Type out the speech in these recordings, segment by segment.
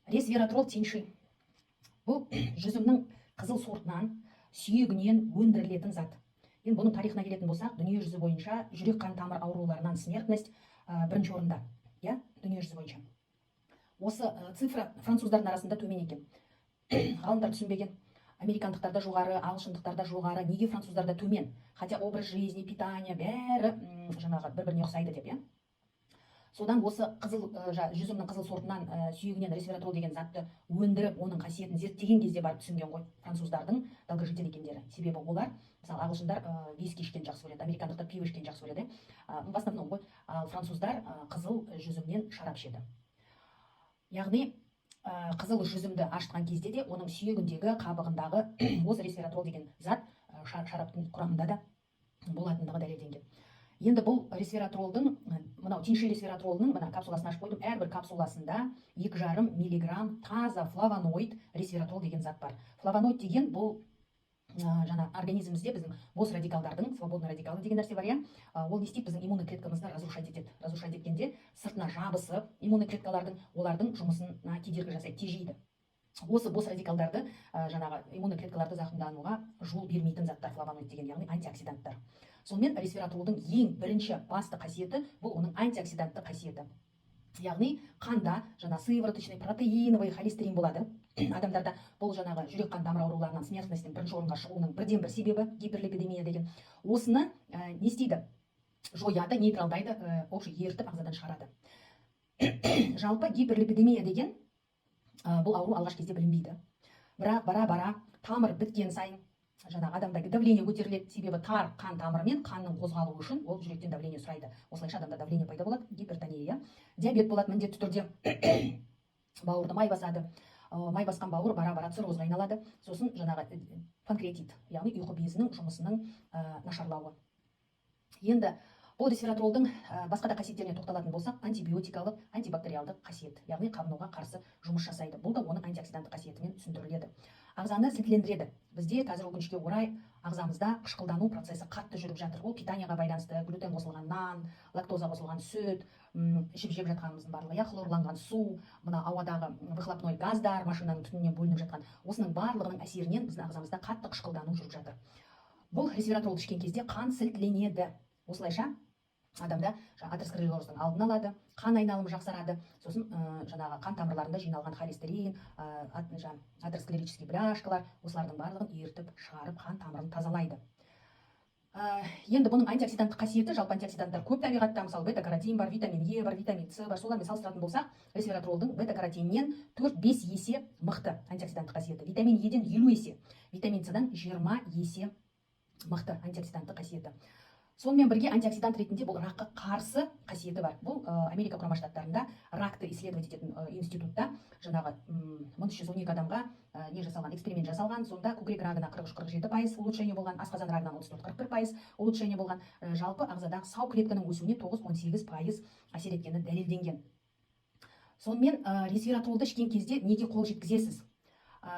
Ресвератрол тиньши. Бұл жүзімнің қызыл сортынан, сүйегінен өндірілетін зат. Енді бұның тарихына келетін болсақ, дүние жүзі бойынша жүрек қан тамыр ауруларынан смертность бірінші орында. Дүние жүзі бойынша. Осы цифра француздардың арасында төмен екен. Ғалымдар түсінбеген. Американдықтарда жоғары, ағылшындықтарда жоғары, неге француздарда төмен? Хотя образ жизни, питание бәрі жаңағы бір-біріне ұқсайды деп, Содан осы жүзімнің қызыл сортынан сүйегінен ресвератрол деген затты өндіріп, оның қасиетін зерттеген кезде барып түсінген ғой француздардың долгожитель екендері. Себебі олар, мысалы ағылшындар виски ішкен жақсы көреді, американдықтар пиво ішкен жақсы көреді. В основном ғой, француздар қызыл жүзімнен шарап ішеді. Яғни қызыл жүзімді ашытқан кезде де оның сүйегіндегі, қабығындағы осы ресвератрол деген зат шараптың құрамында да болатындығы дәлелденген. Енді бұл ресвератролдың, мынау тиньши ресвератролының мына капсуласын ашып қойдым. Әрбір капсуласында 2,5 миллиграмм таза флавоноид ресвератрол деген зат бар. Флавоноид деген бұл жаңа организмімізде біздің бос радикалдардың, свободный радикалы деген нәрсе бар, ол не істейді, біздің иммунный клеткамызды разрушать етеді. Разрушать еткенде сыртына жабысып, иммунный клеткалардың олардың жұмысына кедергі жасайды, тежейді. Осы бос радикалдарды, жаңағы иммунный клеткаларды зақымдануға жол бермейтін заттар флавоноид деген, яғни антиоксиданттар. Сонымен ресвератролдың ең бірінші басты қасиеті бұл оның антиоксидантты қасиеті. Яғни қанда жаңа сывороточный, протеиновый холестерин болады. Адамдарда бұл жаңағы жүрек қан тамыр ауруларынан смертностьтің бірінші орынға шығуының бірден бір себебі гиперлипидемия деген. Осыны не істейді? Жояды, нейтралдайды, общий ертіп ағзадан шығарады. Жалпы гиперлипидемия деген бұл ауру алғаш кезде білінбейді. Бірақ бара-бара тамыр біткен сайын жаңағы адамдағы давление көтеріледі. Себебі тар қан тамырымен қанның қозғалуы үшін ол жүректен давление сұрайды. Осылайша адамда давление пайда болады, гипертония, диабет болады міндетті түрде. Бауырды май басады. Май басқан бауыр бара-бара циррозға айналады. Сосын жаңағы панкреатит, яғни ұйқы безінің жұмысының нашарлауы. Енді бұл ресвератролдың басқа да қасиеттеріне тоқталатын болсақ, антибиотикалық, антибактериалдық қасиет, яғни қабынуға қарсы жұмыс жасайды. Бұл да оның антиоксиданттық қасиетімен түсіндіріледі. Ағзаны сілтілендіреді. Бізде қазір өкінішке орай ағзамызда қышқылдану процесі қатты жүріп жатыр. Ол питанияға байланысты, глютен қосылған нан, лактоза қосылған сүт, ішіп-жеп жатқанымыздың барлығы, хлорланған су, мына ауадағы выхлопной газдар, машинаның түтінінен бөлініп жатқан, осының барлығының әсерінен біздің ағзамызда қатты қышқылдану жүріп жатыр. Бұл ресвератролды ішкен кезде қан сілтіленеді. Осылайша адамда атеросклероздың алдын алады, қан айналымы жақсарады. Сосын жаңағы қан тамырларында жиналған холестерин, атеросклерический бляшкалар, осылардың барлығын ертіп шығарып қан тамырын тазалайды. Енді бұның антиоксиданттық қасиеті, жалпы антиоксиданттар көп табиғатта, мысалы бета-каротин бар, витамин Е бар, витамин С бар. Солармен салыстыратын болсақ, ресвератролдың бета-каротиннен 4-5 есе мықты антиоксиданттық қасиеті, витамин Еден 50 есе, витамин Сдан 20 есе мықты антиоксиданттық қасиеті. Сонымен бірге антиоксидант ретінде бұл раққа қарсы қасиеті бар. Бұл Америка құрама штаттарында ракты исследовать ететін институтта жаңағы 1312 адамға не жасалған, эксперимент жасалған. Сонда көкірек рагына 43-47% улучшение болған, асқазан рагынан 34-41% улучшение болған. Жалпы ағзадағы сау клетканың өсуіне 9-18% әсер еткені дәлелденген. Сонымен ресвератролды ішкен кезде неге қол жеткізесіз?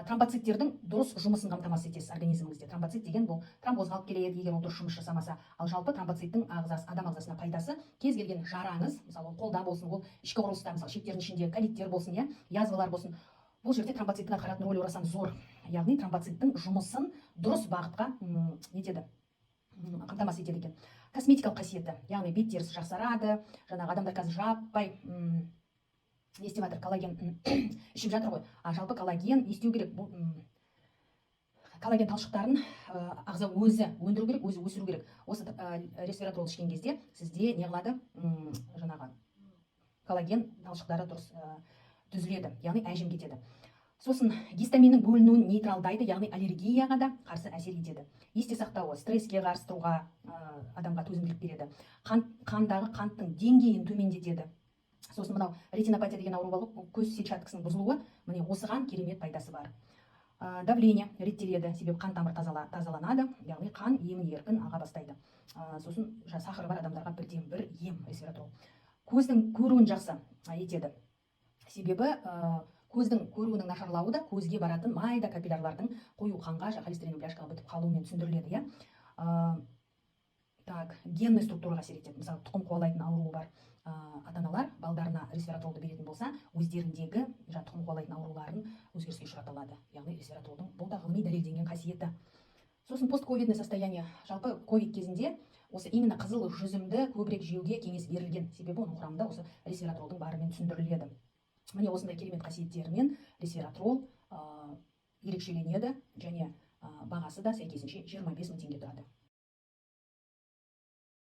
Тромбоциттердің дұрыс жұмысын қамтамасыз етесіз организміңізде. Тромбоцит деген бұл тромбозға алып келеді, егер ол дұрыс жұмыс жасамаса. Ал жалпы тромбоциттің адам ағзасына пайдасы, кез келген жараңыз, мысалы қолда болсын, ол ішкі құрылыста, мысалы ішектердің ішінде колиттер болсын, язвалар болсын, бұл жерде тромбоциттің атқаратын рөлі орасан зор. Яғни тромбоциттің жұмысын дұрыс бағытқа қамтамасыз етеді екен. Косметикалық қасиеті, яғни бет терісі жақсарады. Жаңағы адамдар қазір жаппай не істеп жатыр, коллаген ішіп жатыр ғой. Жалпы коллаген не істеу керек? Коллаген талшықтарын ағза өзі өндіру керек, өзі өсіру керек. Осы ресвератрол ішкен кезде сізде не қылады? Жаңағы коллаген талшықтары дұрыс түзіледі, яғни әжім кетеді. Сосын гистаминнің бөлінуін нейтралдайды, яғни аллергияға да қарсы әсер етеді. Есте сақтауы, стресске қарсы тұруға адамға төзімділік береді. Қандағы қанттың деңгейін төмендетеді. Сосын мынау ретинопатия деген ауру болып, көз сетчаткасының бұзылуы, міне осыған керемет пайдасы бар. Давление реттеледі, себебі қан тамыр тазаланады, яғни қан емін-еркін аға бастайды. Сосын сахары бар адамдарға бірден бір ем ресвератрол. Көздің көруін жақсы етеді. Себебі көздің көруінің нашарлауы да көзге баратын майда капиллярлардың қою қанға, холестерин бляшкаға бітіп қалуымен түсіндіріледі, генный структураға әсер етеді. Мысалы, тұқым қуалайтын ауруы бар. ата-аналар балдарына ресвератролды беретін болса, өздеріндегі тұқым қуалайтын ауруларын өзгеріске ұшырата алады. Яғни ресвератролдың бұл да ғылыми дәлелденген қасиеті. Сосын постковидный состояние, жалпы ковид кезінде осы именно қызыл жүзімді көбірек жеуге кеңес берілген, себебі оның құрамында осы ресвератролдың барымен түсіндіріледі. Міне осындай керемет қасиеттерімен ресвератрол ерекшеленеді және бағасы да сәйкесінше 25 мың теңге тұрады.